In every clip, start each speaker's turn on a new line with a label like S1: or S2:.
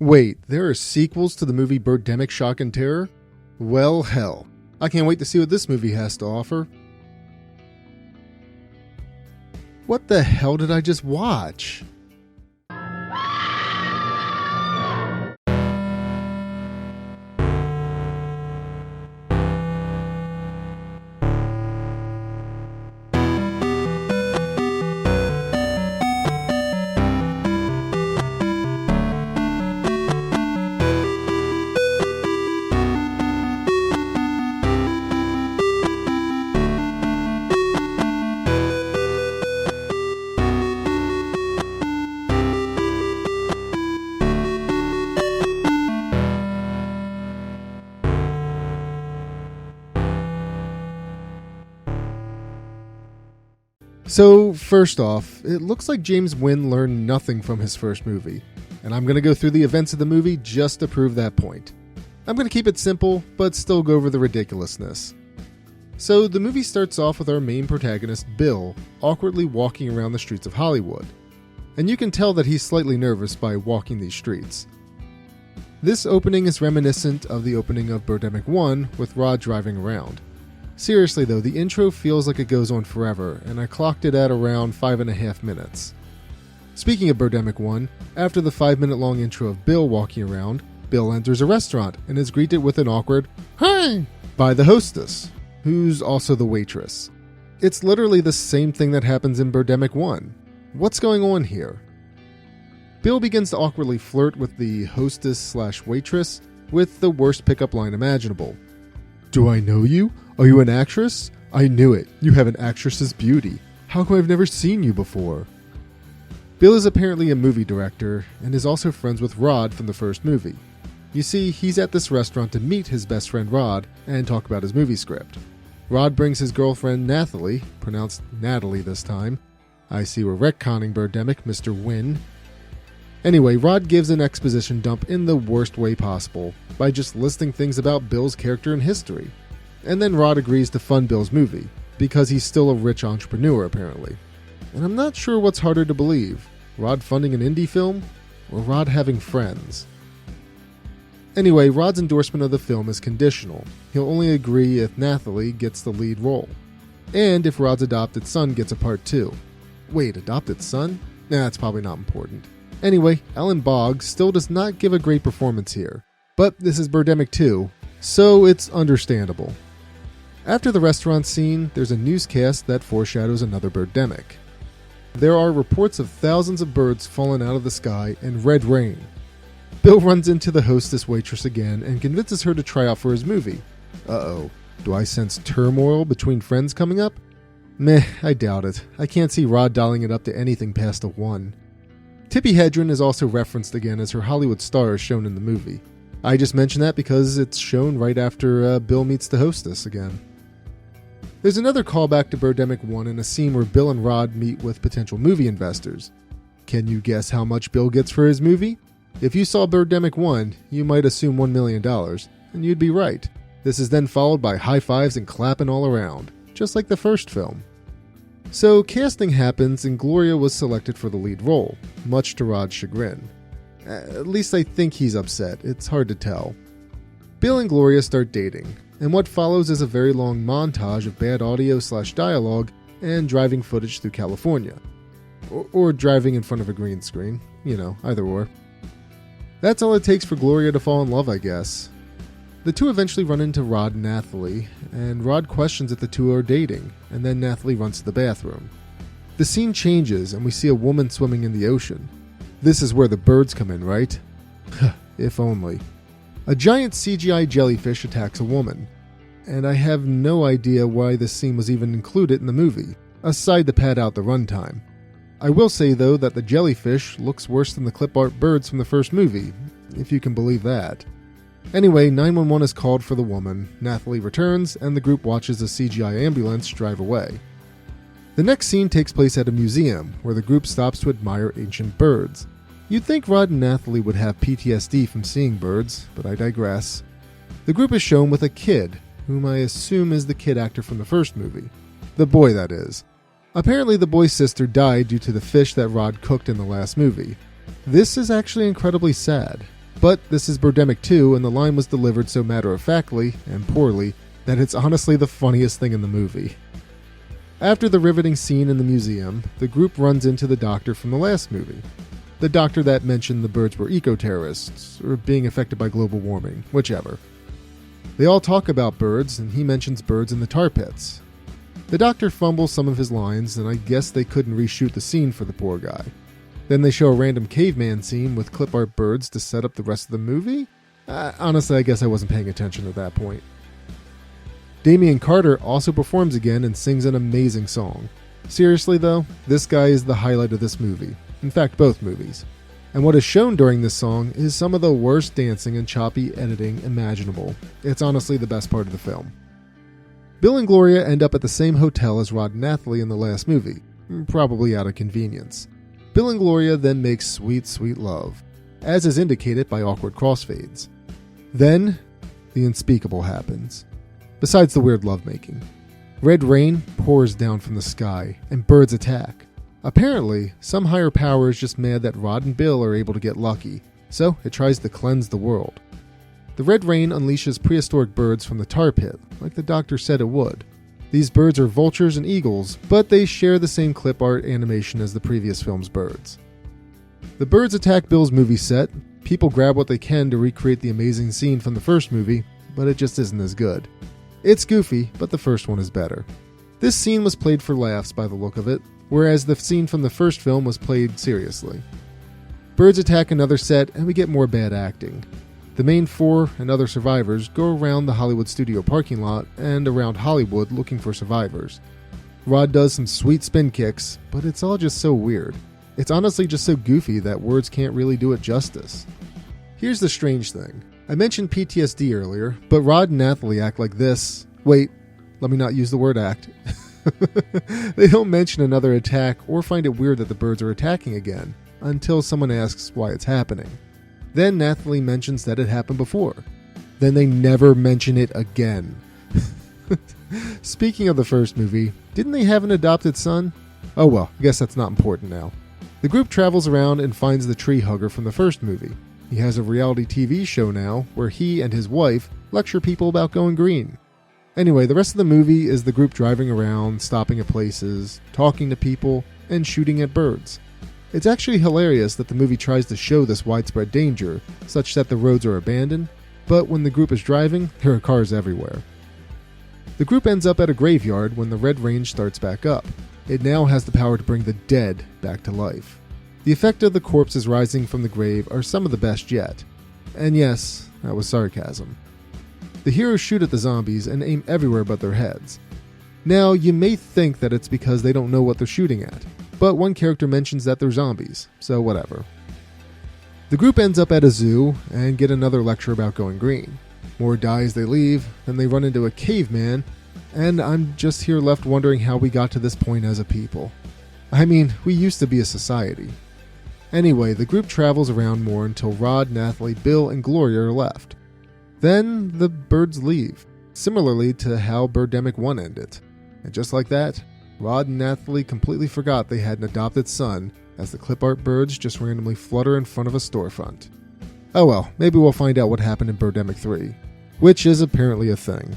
S1: Wait, there are sequels to the movie Birdemic Shock and Terror? Well, hell. I can't wait to see what this movie has to offer. What the hell did I just watch? So, first off, it looks like James Wynn learned nothing from his first movie, and I'm going to go through the events of the movie just to prove that point. I'm going to keep it simple, but still go over the ridiculousness. So, the movie starts off with our main protagonist, Bill, awkwardly walking around the streets of Hollywood, and you can tell that he's slightly nervous by walking these streets. This opening is reminiscent of the opening of Birdemic 1 with Rod driving around. Seriously though, the intro feels like it goes on forever, and I clocked it at around 5.5 minutes. Speaking of Birdemic 1, after the 5-minute long intro of Bill walking around, Bill enters a restaurant and is greeted with an awkward "Hi" by the hostess, who's also the waitress. It's literally the same thing that happens in Birdemic 1. What's going on here? Bill begins to awkwardly flirt with the hostess/waitress with the worst pickup line imaginable. "Do I know you? Are you an actress? I knew it. You have an actress's beauty. How come I've never seen you before?" Bill is apparently a movie director and is also friends with Rod from the first movie. You see, he's at this restaurant to meet his best friend Rod and talk about his movie script. Rod brings his girlfriend Nathalie, pronounced Natalie this time. I see we're retconning Birdemic, Mr. Wynn. Anyway, Rod gives an exposition dump in the worst way possible by just listing things about Bill's character and history. And then Rod agrees to fund Bill's movie, because he's still a rich entrepreneur apparently. And I'm not sure what's harder to believe, Rod funding an indie film, or Rod having friends. Anyway, Rod's endorsement of the film is conditional. He'll only agree if Nathalie gets the lead role. And if Rod's adopted son gets a part 2. Wait, adopted son? Nah, that's probably not important. Anyway, Ellen Boggs still does not give a great performance here. But this is Birdemic 2, so it's understandable. After the restaurant scene, there's a newscast that foreshadows another Birdemic. There are reports of thousands of birds falling out of the sky and red rain. Bill runs into the hostess waitress again and convinces her to try out for his movie. Uh-oh, do I sense turmoil between friends coming up? Meh, I doubt it. I can't see Rod dialing it up to anything past a 1. Tippi Hedren is also referenced again as her Hollywood star as shown in the movie. I just mentioned that because it's shown right after Bill meets the hostess again. There's another callback to Birdemic 1 in a scene where Bill and Rod meet with potential movie investors. Can you guess how much Bill gets for his movie? If you saw Birdemic 1, you might assume $1 million, and you'd be right. This is then followed by high fives and clapping all around, just like the first film. So casting happens and Gloria was selected for the lead role, much to Rod's chagrin. At least I think he's upset, it's hard to tell. Bill and Gloria start dating, and what follows is a very long montage of bad audio/dialogue and driving footage through California. Or driving in front of a green screen, either or. That's all it takes for Gloria to fall in love, I guess. The two eventually run into Rod and Nathalie, and Rod questions if the two are dating, and then Nathalie runs to the bathroom. The scene changes and we see a woman swimming in the ocean. This is where the birds come in, right? If only. A giant CGI jellyfish attacks a woman, and I have no idea why this scene was even included in the movie, aside to pad out the runtime. I will say though that the jellyfish looks worse than the clip art birds from the first movie, if you can believe that. Anyway, 911 is called for the woman, Nathalie returns, and the group watches a CGI ambulance drive away. The next scene takes place at a museum, where the group stops to admire ancient birds. You'd think Rod and Nathalie would have PTSD from seeing birds, but I digress. The group is shown with a kid, whom I assume is the kid actor from the first movie. The boy, that is. Apparently the boy's sister died due to the fish that Rod cooked in the last movie. This is actually incredibly sad. But this is Birdemic 2, and the line was delivered so matter-of-factly, and poorly, that it's honestly the funniest thing in the movie. After the riveting scene in the museum, the group runs into the doctor from the last movie. The doctor that mentioned the birds were eco-terrorists, or being affected by global warming, whichever. They all talk about birds, and he mentions birds in the tar pits. The doctor fumbles some of his lines, and I guess they couldn't reshoot the scene for the poor guy. Then they show a random caveman scene with clip art birds to set up the rest of the movie? Honestly, I guess I wasn't paying attention at that point. Damian Carter also performs again and sings an amazing song. Seriously though, this guy is the highlight of this movie. In fact, both movies. And what is shown during this song is some of the worst dancing and choppy editing imaginable. It's honestly the best part of the film. Bill and Gloria end up at the same hotel as Rod and Nathalie in the last movie, probably out of convenience. Bill and Gloria then make sweet, sweet love, as is indicated by awkward crossfades. Then, the unspeakable happens. Besides the weird lovemaking. Red rain pours down from the sky, and birds attack. Apparently, some higher power is just mad that Rod and Bill are able to get lucky, so it tries to cleanse the world. The red rain unleashes prehistoric birds from the tar pit, like the doctor said it would. These birds are vultures and eagles, but they share the same clip art animation as the previous film's birds. The birds attack Bill's movie set, people grab what they can to recreate the amazing scene from the first movie, but it just isn't as good. It's goofy, but the first one is better. This scene was played for laughs by the look of it, whereas the scene from the first film was played seriously. Birds attack another set, and we get more bad acting. The main four and other survivors go around the Hollywood studio parking lot and around Hollywood looking for survivors. Rod does some sweet spin kicks, but it's all just so weird. It's honestly just so goofy that words can't really do it justice. Here's the strange thing. I mentioned PTSD earlier, but Rod and Nathalie act like this. Wait, let me not use the word act. They don't mention another attack or find it weird that the birds are attacking again, until someone asks why it's happening. Then Nathalie mentions that it happened before. Then they never mention it again. Speaking of the first movie, didn't they have an adopted son? Oh well, I guess that's not important now. The group travels around and finds the tree hugger from the first movie. He has a reality TV show now where he and his wife lecture people about going green. Anyway, the rest of the movie is the group driving around, stopping at places, talking to people, and shooting at birds. It's actually hilarious that the movie tries to show this widespread danger, such that the roads are abandoned, but when the group is driving, there are cars everywhere. The group ends up at a graveyard when the red rain starts back up. It now has the power to bring the dead back to life. The effect of the corpses rising from the grave are some of the best yet. And yes, that was sarcasm. The heroes shoot at the zombies and aim everywhere but their heads. Now, you may think that it's because they don't know what they're shooting at, but one character mentions that they're zombies, so whatever. The group ends up at a zoo and get another lecture about going green. More die as they leave, then they run into a caveman, and I'm just here left wondering how we got to this point as a people. I mean, we used to be a society. Anyway, the group travels around more until Rod, Nathalie, Bill, and Gloria are left. Then the birds leave, similarly to how Birdemic 1 ended. And just like that, Rod and Nathalie completely forgot they had an adopted son as the clip art birds just randomly flutter in front of a storefront. Oh well, maybe we'll find out what happened in Birdemic 3, which is apparently a thing.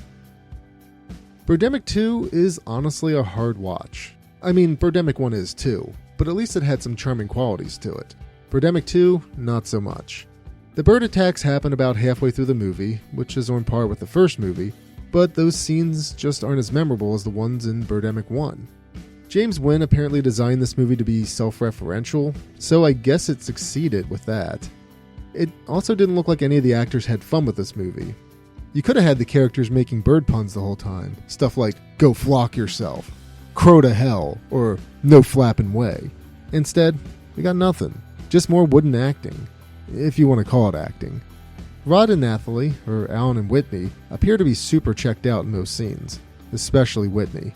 S1: Birdemic 2 is honestly a hard watch. I mean, Birdemic 1 is too, but at least it had some charming qualities to it. Birdemic 2, not so much. The bird attacks happen about halfway through the movie, which is on par with the first movie, but those scenes just aren't as memorable as the ones in Birdemic 1. James Wynn apparently designed this movie to be self-referential, so I guess it succeeded with that. It also didn't look like any of the actors had fun with this movie. You could have had the characters making bird puns the whole time, stuff like, "Go flock yourself," "Crow to hell," or "No flapping way." Instead, we got nothing, just more wooden acting, if you want to call it acting. Rod and Nathalie, or Alan and Whitney, appear to be super checked out in most scenes, especially Whitney.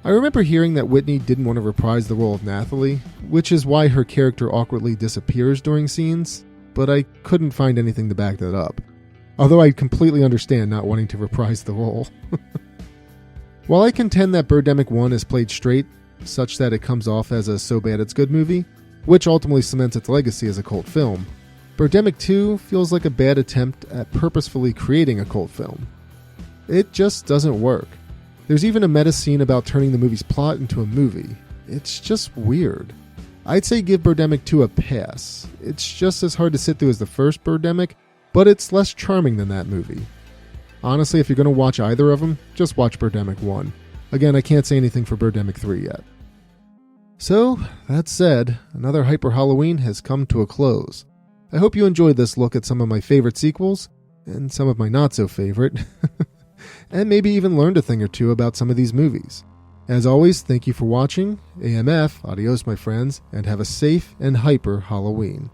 S1: I remember hearing that Whitney didn't want to reprise the role of Nathalie, which is why her character awkwardly disappears during scenes, but I couldn't find anything to back that up. Although I completely understand not wanting to reprise the role. While I contend that Birdemic 1 is played straight, such that it comes off as a so bad it's good movie, which ultimately cements its legacy as a cult film, Birdemic 2 feels like a bad attempt at purposefully creating a cult film. It just doesn't work. There's even a meta scene about turning the movie's plot into a movie. It's just weird. I'd say give Birdemic 2 a pass. It's just as hard to sit through as the first Birdemic, but it's less charming than that movie. Honestly, if you're going to watch either of them, just watch Birdemic 1. Again, I can't say anything for Birdemic 3 yet. So, that said, another Hyp3r Halloween has come to a close. I hope you enjoyed this look at some of my favorite sequels, and some of my not-so-favorite, and maybe even learned a thing or two about some of these movies. As always, thank you for watching. AMF, adios my friends, and have a safe and Hyp3r Halloween.